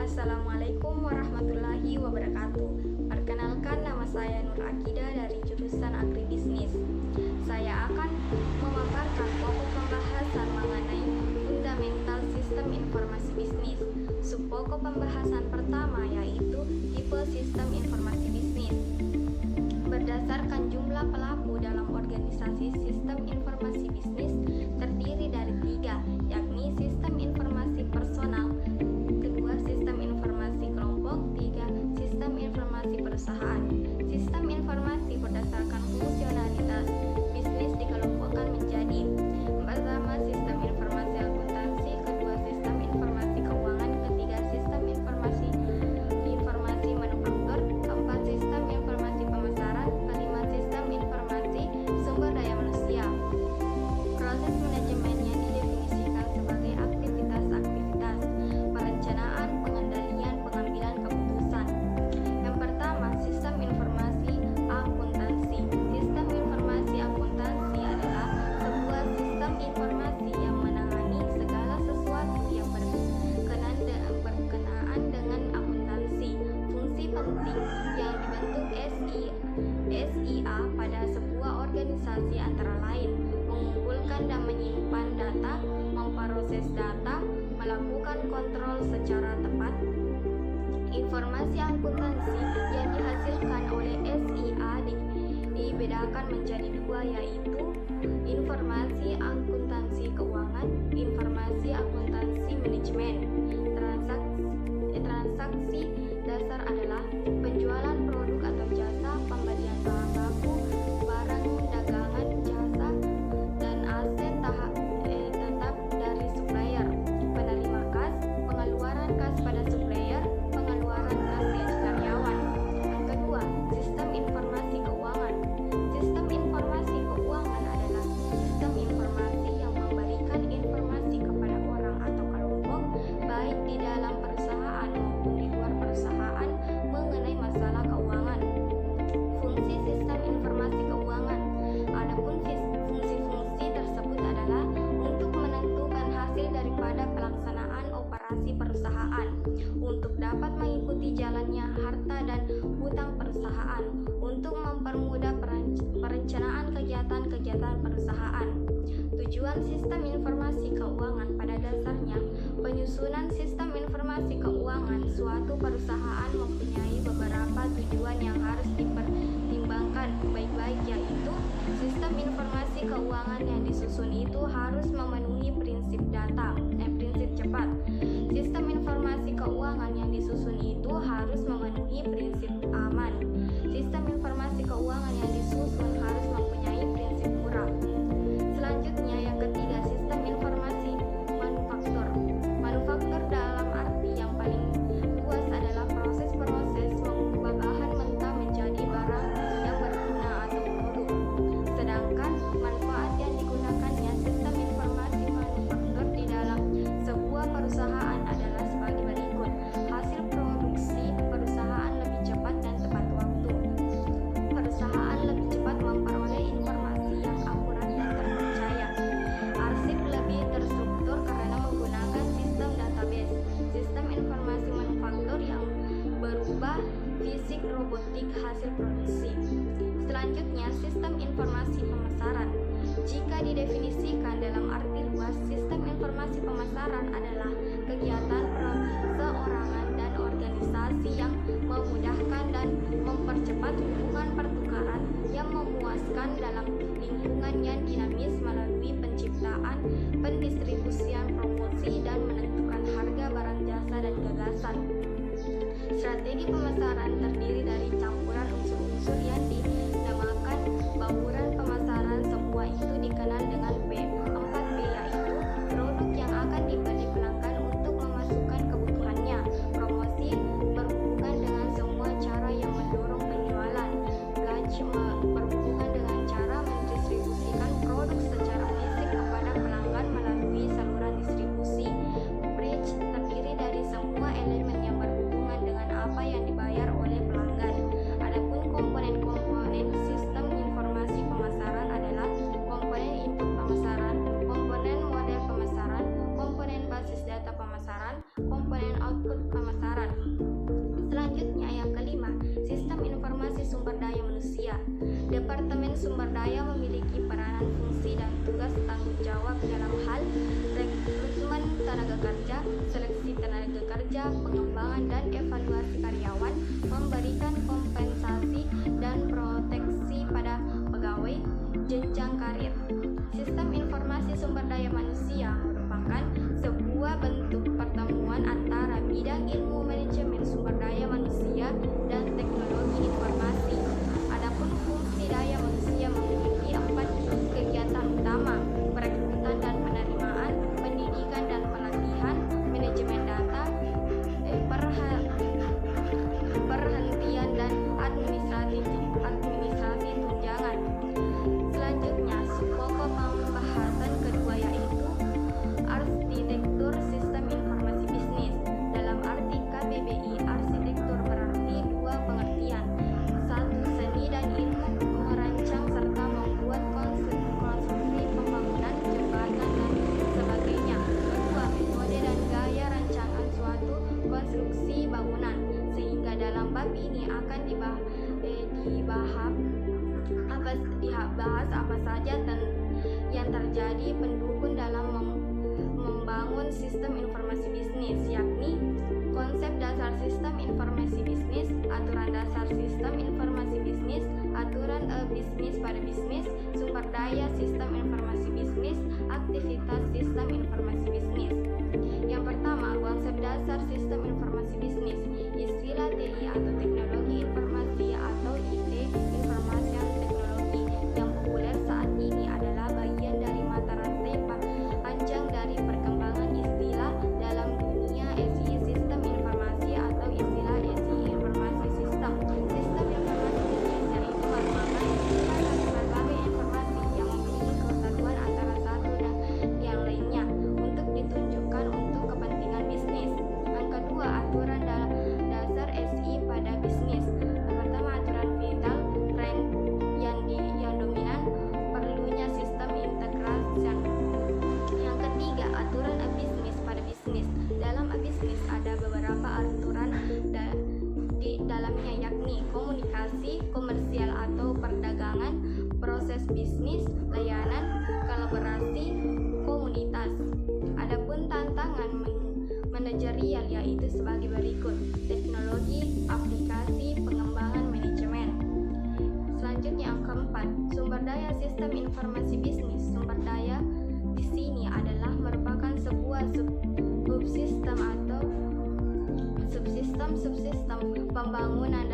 Assalamualaikum warahmatullahi wabarakatuh. Perkenalkan, nama saya Nur Akida dari jurusan Agribisnis. Saya akan memaparkan pokok pembahasan mengenai fundamental sistem informasi bisnis. Subpokok pembahasan pertama yaitu tipe sistem informasi bisnis. Berdasarkan jumlah pelaku dalam organisasi, sistem informasi bisnis terdiri dari 3, yakni sistem informasi personal, kedua sistem informasi kelompok, 3 sistem informasi perusahaan. Sistem informasi berdasarkan fungsionalitas bisnis dikelompokkan menjadi: pertama, sistem informasi akuntansi, kedua sistem informasi keuangan, ketiga sistem informasi manufaktur, keempat sistem informasi pemasaran, kelima sistem informasi sumber daya manusia. Proses manajemennya didefinisikan sebagai aktivitas-aktivitas perencanaan, pengendalian, pengambilan keputusan. Yang pertama, sistem informasi akuntansi. Sistem informasi akuntansi adalah sebuah sistem informasi yang menangani segala sesuatu yang berkenaan dengan akuntansi. Fungsi penting yang dibentuk SIA pada sebuah organisasi antara lain mengumpulkan dan menyimpan data, memproses data, melakukan kontrol secara tepat. Informasi akuntansi yang dihasilkan oleh SIA dibedakan menjadi 2, yaitu informasi akuntansi keuangan, informasi akuntansi manajemen. Transaksi dasar adalah penjualan produk atau jasa, pembelian bahan baku, barang dagangan, jasa, dan aset tetap dari supplier, penerima kas, pengeluaran kas pada supplier, pengeluaran kas gaji karyawan. Yang kedua, sistem informasi keuangan. Sistem informasi keuangan adalah sistem informasi yang memberikan informasi kepada orang atau kelompok, baik di dalam perusahaan maupun di luar perusahaan, mengenai masalah keuangan. Fungsi sistem informasi keuangan. Adapun fungsi-fungsi tersebut adalah untuk menentukan hasil daripada pelaksanaan operasi perusahaan, untuk dapat mengikuti jalannya harta dan hutang perusahaan, untuk mempermudah perencanaan kegiatan-kegiatan perusahaan. Tujuan sistem informasi keuangan pada dasarnya, penyusunan sistem informasi keuangan suatu perusahaan mempunyai beberapa tujuan yang harus dipertimbangkan baik-baik, yaitu sistem informasi keuangan yang disusun itu harus memenuhi prinsip prinsip cepat. Sistem informasi keuangan yang disusun itu harus memenuhi prinsip aman. Sistem informasi keuangan yang disusun harus mempunyai prinsip murah. Selanjutnya, yang ketiga, sistem informasi manufaktur. Manufaktur dalam arti yang paling luas adalah proses-proses mengubah bahan mentah menjadi barang yang berguna atau produk. Sedangkan manfaat yang digunakannya sistem informasi manufaktur di dalam sebuah perusahaan adalah sebagai berikut: hasil produksi perusahaan lebih cepat dan tepat waktu. Perusahaan lebih cepat memperoleh informasi yang akurat dan terpercaya. Arsip lebih terstruktur karena menggunakan sistem database. Sistem informasi manufaktur yang berubah fisik robotik hasil produksi. Selanjutnya, sistem informasi pemasaran. Jika didefinisikan dalam arti luas, sistem informasi pemasaran adalah kegiatan perorangan dan organisasi yang memudahkan dan mempercepat hubungan pertukaran yang memuaskan dalam lingkungan yang dinamis melalui penciptaan, pendistribusian, promosi, dan menentukan harga barang, jasa, dan gagasan. Strategi pemasaran terdiri dari campuran unsur-unsur yang dinamakan bauran pemasaran. Semua itu dikenal dengan P4P, yaitu produk yang akan dibeli pelanggan untuk memasukkan kebutuhannya. Promosi berhubungan dengan semua cara yang mendorong penjualan. Pledge berhubungan dengan cara mendistribusikan produk secara fisik kepada pelanggan melalui saluran distribusi. Bridge terdiri dari semua elemen yang berhubungan dengan apa yang dibayar oleh pelanggan. pemasaran. Selanjutnya yang kelima, sistem informasi sumber daya manusia. Departemen Sumber Daya memiliki peranan, fungsi, dan tugas tanggung jawab dalam hal rekrutmen tenaga kerja, seleksi tenaga kerja, pengembangan dan evaluasi karyawan, memberikan kompensasi dan proteksi pada pegawai, jenjang karir. Sistem informasi sumber daya manusia merupakan sebuah bentuk pertemuan antara bidang ilmu manajemen sumber daya manusia dan teknologi informasi. Adapun fungsi daya manusia memiliki 4 kegiatan utama: perekrutan dan penerimaan, pendidikan dan pelatihan, manajemen data, perhentian dan administrasi tunjangan. Selanjutnya, pokok pembahasan kedua yaitu arsitektur sistem informasi bisnis. Dalam arti KBBI, arsitektur berarti 2 pengertian. 1. Seni dan ilmu merancang serta membuat konstruksi pembangunan, jembatan dan sebagainya. 2. Metode dan gaya rancangan suatu konstruksi bangunan. Sehingga dalam bab ini akan dibahas apa saja yang terjadi pendukung dalam membangun sistem informasi bisnis, yakni konsep dasar sistem informasi bisnis, aturan dasar sistem informasi bisnis, aturan bisnis pada bisnis, sumber daya sistem informasi bisnis, aktivitas sistem informasi bisnis. Yang pertama, konsep dasar sistem informasi bisnis. Istilah TI atau teknologi informasi atau IT, informasi teknologi, yang populer saat ini adalah bagian dari mata rantai panjang dari perkembangan istilah dalam dunia SI, sistem informasi atau istilah SI informasi sistem. Sistem informasi bisnis yaitu merupakan berbagai informasi yang memiliki kesatuan antara satu dan yang lainnya untuk ditunjukkan untuk kepentingan bisnis. Yang kedua, aturan dasar SI pada bisnis. Pertama, aturan vital trend yang dominan perlunya sistem integrasi. Yang ketiga, aturan bisnis pada bisnis. Dalam bisnis ada beberapa aturan di dalamnya, yakni komunikasi, komersial atau perdagangan, proses bisnis, layanan, kolaborasi, komunitas. Adapun tantangan manajerial yaitu sebagai berikut: teknologi, aplikasi, pengembangan manajemen. Selanjutnya yang keempat, sumber daya sistem informasi bisnis. Sumber daya di sini adalah merupakan sebuah subsistem pembangunan